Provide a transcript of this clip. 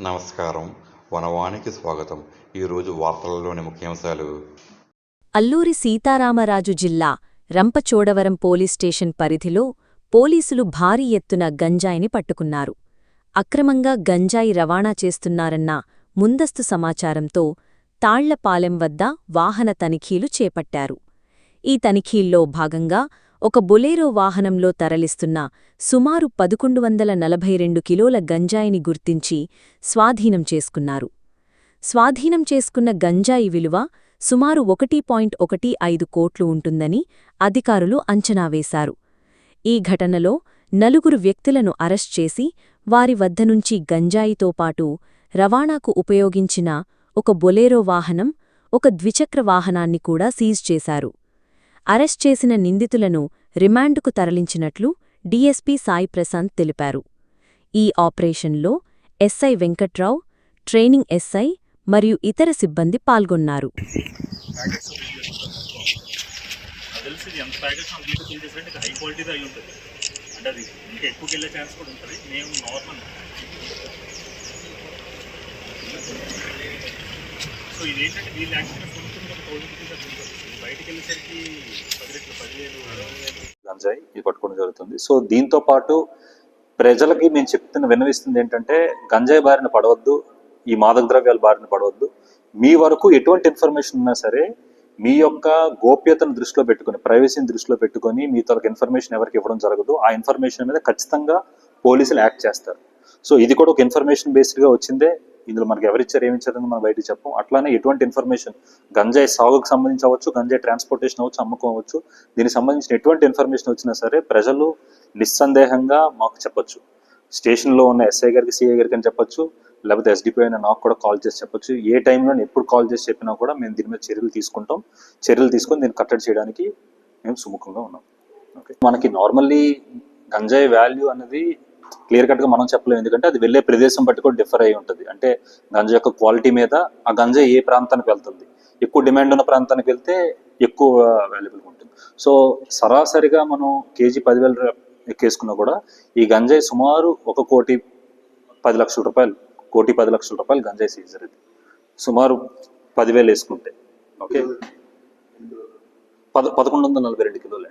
నమస్కారం. వనవానికి స్వాగతం. ఈరోజు వార్తలలోని ముఖ్యాంశాలు. అల్లూరి సీతారామరాజు జిల్లా రంపచోడవరం పోలీస్ స్టేషన్ పరిధిలో పోలీసులు భారీ ఎత్తున గంజాయిని పట్టుకున్నారు. అక్రమంగా గంజాయి రవాణా చేస్తున్నారన్న ముందస్తు సమాచారంతో తాళ్లపాలెం వద్ద వాహన తనిఖీలు చేపట్టారు. ఈ తనిఖీల్లో భాగంగా ఒక బొలేరో వాహనంలో తరలిస్తున్న సుమారు 1142 కిలోల గంజాయిని గుర్తించి స్వాధీనం చేసుకున్నారు. స్వాధీనం చేసుకున్న గంజాయి విలువ సుమారు 1.15 కోట్లు ఉంటుందని అధికారులు అంచనా వేశారు. ఈ ఘటనలో 4 వ్యక్తులను అరెస్ట్ చేసి వారి వద్దనుంచి గంజాయితో పాటు రవాణాకు ఉపయోగించిన ఒక బొలేరో వాహనం, ఒక ద్విచక్ర వాహనాన్ని కూడా సీజ్ చేశారు. అరెస్ట్ చేసిన నిందితులను రిమాండ్కు తరలించినట్లు డీఎస్పీ సాయి ప్రశాంత్ తెలిపారు. ఈ ఆపరేషన్లో ఎస్ఐ వెంకట్రావు, ట్రైనింగ్ ఎస్ఐ మరియు ఇతర సిబ్బంది పాల్గొన్నారు. గంజాయి ఇది పట్టుకోవడం జరుగుతుంది. సో దీంతో పాటు ప్రజలకి మేము విన్నవిస్తుంది ఏంటంటే, గంజాయి బారిన పడవద్దు, ఈ మాదక ద్రవ్యాల బారిన పడవద్దు. మీ వరకు ఎటువంటి ఇన్ఫర్మేషన్ ఉన్నా సరే మీ యొక్క గోప్యతను దృష్టిలో పెట్టుకుని, ప్రైవసీని దృష్టిలో పెట్టుకుని మీ తరగ ఇన్ఫర్మేషన్ ఎవరికి ఇవ్వడం జరగదు. ఆ ఇన్ఫర్మేషన్ మీద ఖచ్చితంగా పోలీసులు యాక్ట్ చేస్తారు. సో ఇది కూడా ఒక ఇన్ఫర్మేషన్ బేస్డ్గా వచ్చిందే. ఇందులో మనకి ఎవరిచ్చారు ఏమిచ్చారని మనం బయటకు చెప్పం. అట్లానే ఎటువంటి ఇన్ఫర్మేషన్ గంజాయి సాగుకు సంబంధించి అవ్వచ్చు, గంజాయి ట్రాన్స్పోర్టేషన్ అవ్వచ్చు, అమ్మకం అవ్వచ్చు, దీనికి సంబంధించిన ఎటువంటి ఇన్ఫర్మేషన్ వచ్చినా సరే ప్రజలు నిస్సందేహంగా మాకు చెప్పొచ్చు. స్టేషన్లో ఉన్న ఎస్ఐ గారికి, సిఐ గారికి అని చెప్పొచ్చు, లేకపోతే ఎస్డిపి అయినా నాకు కూడా కాల్ చేసి చెప్పొచ్చు. ఏ టైంలో ఎప్పుడు కాల్ చేసి చెప్పినా కూడా మేము దీని మీద చర్యలు తీసుకుంటాం. చర్యలు తీసుకొని దీన్ని కట్టడి చేయడానికి మేము సుముఖంగా ఉన్నాం. ఓకే, మనకి నార్మల్లీ గంజాయి వాల్యూ అనేది క్లియర్ కట్గా మనం చెప్పలేము. ఎందుకంటే అది వెళ్ళే ప్రదేశం బట్టి కూడా డిఫర్ అయి ఉంటుంది. అంటే గంజా యొక్క క్వాలిటీ మీద ఆ గంజా ఏ ప్రాంతానికి వెళ్తుంది, ఎక్కువ డిమాండ్ ఉన్న ప్రాంతానికి వెళ్తే ఎక్కువ వాల్యుబుల్గా ఉంటుంది. సో సరాసరిగా మనం కేజీ 10,000 ఎక్కేసుకున్నా కూడా ఈ గంజాయి సుమారు 1,10,00,000 రూపాయలు, 1,10,00,000 రూపాయలు గంజాయి సీజర్. ఇది సుమారు 10,000 వేసుకుంటే ఓకే 1,142 కిలోలు.